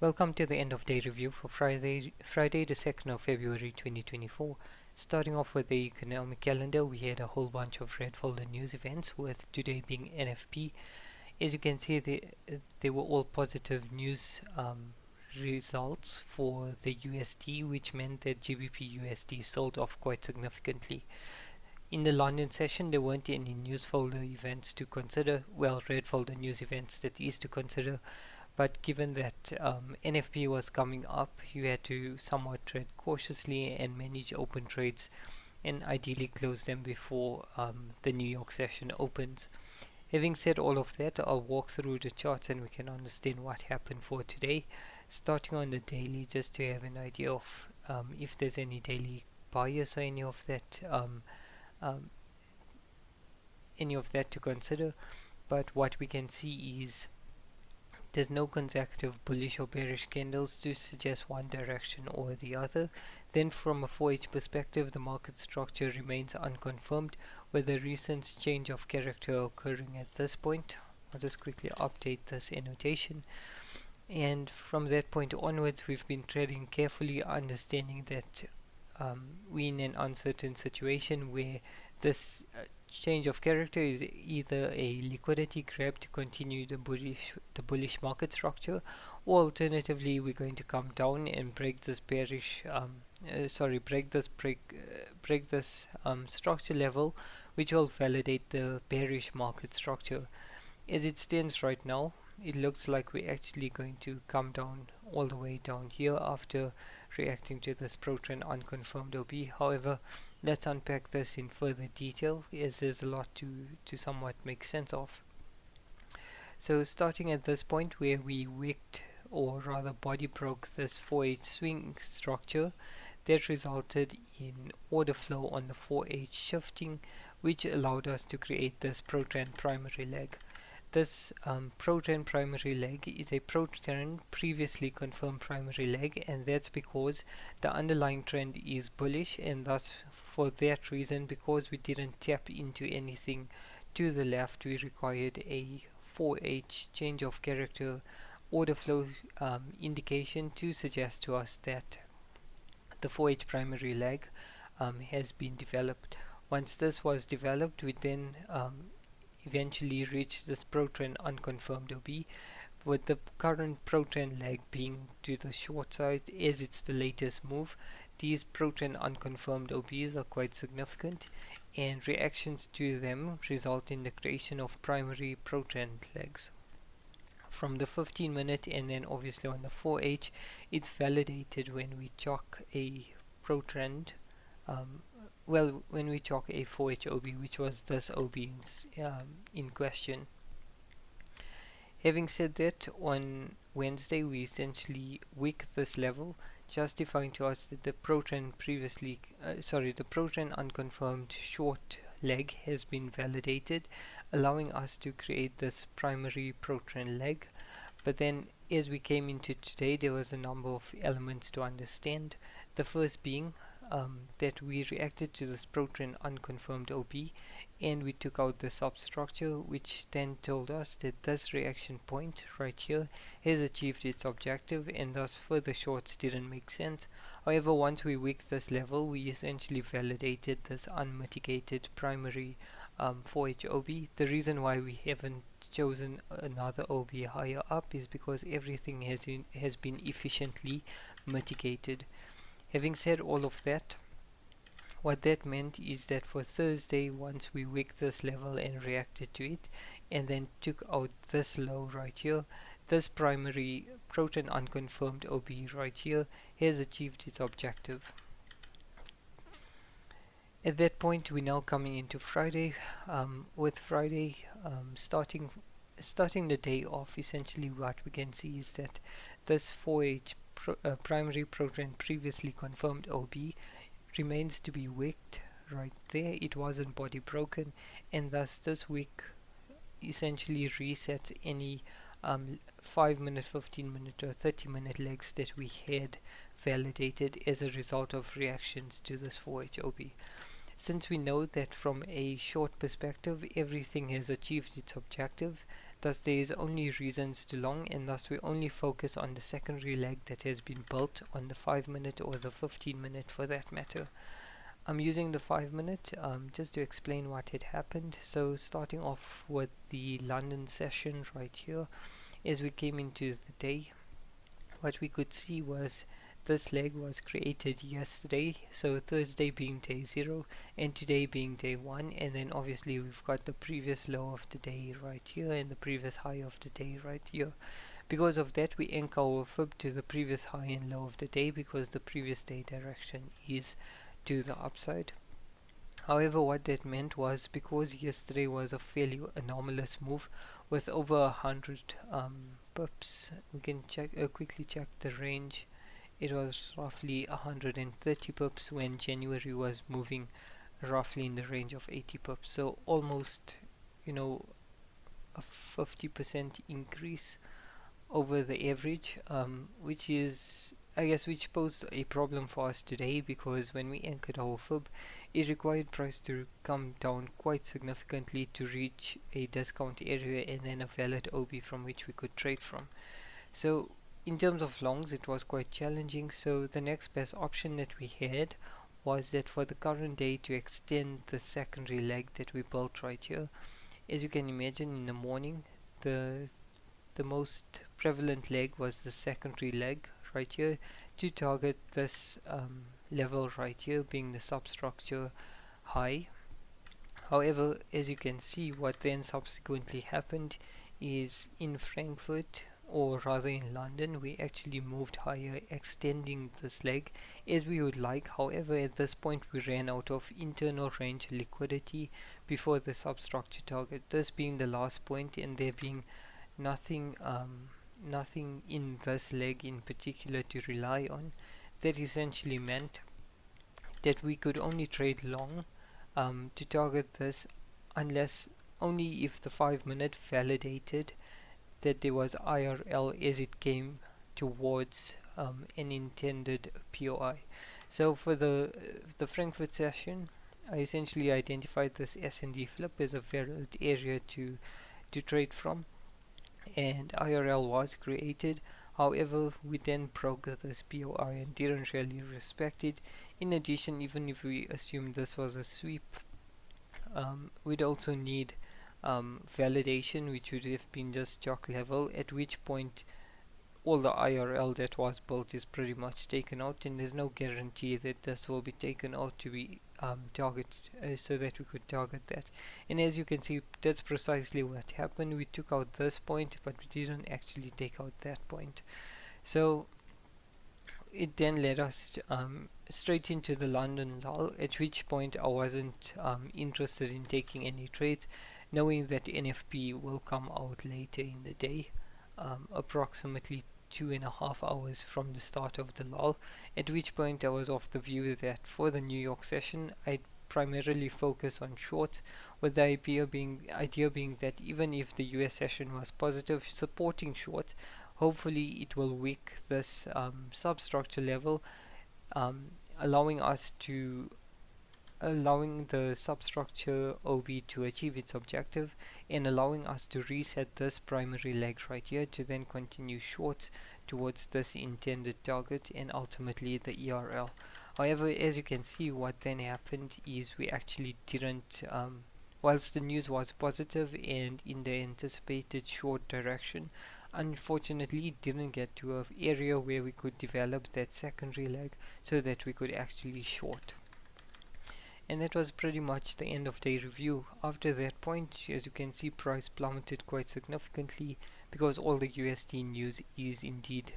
Welcome to the end of day review for Friday the 2nd of February 2024. Starting off with the economic calendar, we had a whole bunch of red folder news events, with today being NFP. As you can see, they were all positive news results for the USD, which meant that GBPUSD sold off quite significantly. In the London session, there weren't any news folder events to consider, well, red folder news events that is to consider, but given that NFP was coming up, you had to somewhat tread cautiously and manage open trades and ideally close them before the New York session opens. Having said all of that, I'll walk through the charts and we can understand what happened for today. Starting on the daily, just to have an idea of if there's any daily bias or um, any of that to consider. But what we can see is there's no consecutive bullish or bearish candles to suggest one direction or the other. Then from a 4H perspective, the market structure remains unconfirmed, with a recent change of character occurring at this point. I'll just quickly update this annotation. And from that point onwards, we've been treading carefully, understanding that we're in an uncertain situation where this change of character is either a liquidity grab to continue the bullish market structure, or alternatively we're going to come down and break this structure level, which will validate the bearish market structure. As it stands right now, it looks like we're actually going to come down all the way down here after reacting to this pro-trend unconfirmed OB. However, let's unpack this in further detail, as there's a lot to somewhat make sense of. So starting at this point where we wicked, or rather body broke, this 4H swing structure, that resulted in order flow on the 4H shifting, which allowed us to create this pro-trend primary leg. This pro-trend primary leg is a pro-trend previously confirmed primary leg, and that's because the underlying trend is bullish, and thus for that reason, because we didn't tap into anything to the left, we required a 4H change of character order flow indication to suggest to us that the 4H primary leg has been developed. Once this was developed, we then eventually reach this pro-trend unconfirmed OB, with the current pro-trend leg being to the short side as it's the latest move. These pro-trend unconfirmed OBs are quite significant, and reactions to them result in the creation of primary pro-trend legs. From the 15 minute and then obviously on the 4H, it's validated when we chalk a pro-trend when we chalk a 4H OB, which was this OB in question. Having said that, on Wednesday we essentially wicked this level, justifying to us that the pro-trend unconfirmed short leg has been validated, allowing us to create this primary pro-trend leg. But then as we came into today, there was a number of elements to understand. The first being that we reacted to this pro-trend unconfirmed OB, and we took out the substructure, which then told us that this reaction point right here has achieved its objective, and thus further shorts didn't make sense. However, once we wicked this level, we essentially validated this unmitigated primary 4H OB. The reason why we haven't chosen another OB higher up is because everything has been efficiently mitigated. Having said all of that, what that meant is that for Thursday, once we wicked this level and reacted to it, and then took out this low right here, this primary pro-trend unconfirmed OB right here has achieved its objective. At that point, we're now coming into Friday. With Friday starting the day off, essentially what we can see is that this 4H primary pro-trend previously confirmed OB remains to be wicked right there. It wasn't body broken, and thus this wick essentially resets any 5 minute, 15 minute or 30 minute legs that we had validated as a result of reactions to this 4H OB. Since we know that from a short perspective everything has achieved its objective, thus there is only reasons to long, and thus we only focus on the secondary leg that has been built on the 5 minute or the 15 minute for that matter. I'm using the 5 minute just to explain what had happened. So starting off with the London session right here, as we came into the day, what we could see was this leg was created yesterday, so Thursday being day 0 and today being day 1, and then obviously we've got the previous low of the day right here and the previous high of the day right here. Because of that, we anchor our fib to the previous high and low of the day, because the previous day direction is to the upside. However, what that meant was, because yesterday was a fairly anomalous move with over 100 pips, we can quickly check the range. It was roughly 130 pips when January was moving roughly in the range of 80 pips. So almost, you know, a 50% increase over the average, which is, I guess, which posed a problem for us today, because when we anchored our fib, it required price to come down quite significantly to reach a discount area and then a valid OB from which we could trade from. So in terms of longs, it was quite challenging. So the next best option that we had was that for the current day to extend the secondary leg that we built right here. As you can imagine, in the morning, the most prevalent leg was the secondary leg right here to target this level right here being the substructure high. However, as you can see, what then subsequently happened is in Frankfurt, or rather in London, we actually moved higher, extending this leg as we would like. However, at this point we ran out of internal range liquidity before the substructure target, this being the last point, and there being nothing in this leg in particular to rely on. That essentially meant that we could only trade long to target this, unless only if the 5 minute validated that there was IRL as it came towards an intended POI. So for the Frankfurt session, I essentially identified this S&D flip as a valid area to trade from, and IRL was created. However, we then broke this POI and didn't really respect it. In addition, even if we assume this was a sweep, we'd also need validation, which would have been just jock level, at which point all the IRL that was built is pretty much taken out, and there's no guarantee that this will be taken out to be target so that we could target that. And as you can see, that's precisely what happened. We took out this point, but we didn't actually take out that point. So it then led us straight into the London lull, at which point I wasn't interested in taking any trades, knowing that NFP will come out later in the day, approximately 2.5 hours from the start of the lull, at which point I was of the view that for the New York session I'd primarily focus on shorts, with the idea being that even if the US session was positive, supporting shorts, hopefully it will weak this substructure level, allowing the substructure OB to achieve its objective, and allowing us to reset this primary leg right here to then continue shorts towards this intended target and ultimately the ERL. However, as you can see, what then happened is we actually didn't, whilst the news was positive and in the anticipated short direction, unfortunately didn't get to an area where we could develop that secondary leg so that we could actually short. And that was pretty much the end of day review. After that point, as you can see, price plummeted quite significantly because all the USD news is indeed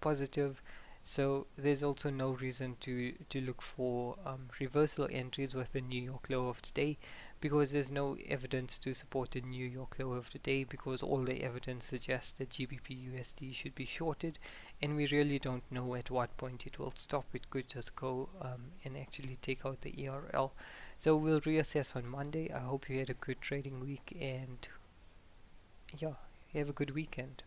positive. So there's also no reason to look for reversal entries with the New York low of the day, because there's no evidence to support the New York low of the day, because all the evidence suggests that GBPUSD should be shorted, and we really don't know at what point it will stop. It could just go and actually take out the ERL. So we'll reassess on Monday. I hope you had a good trading week, and yeah, have a good weekend.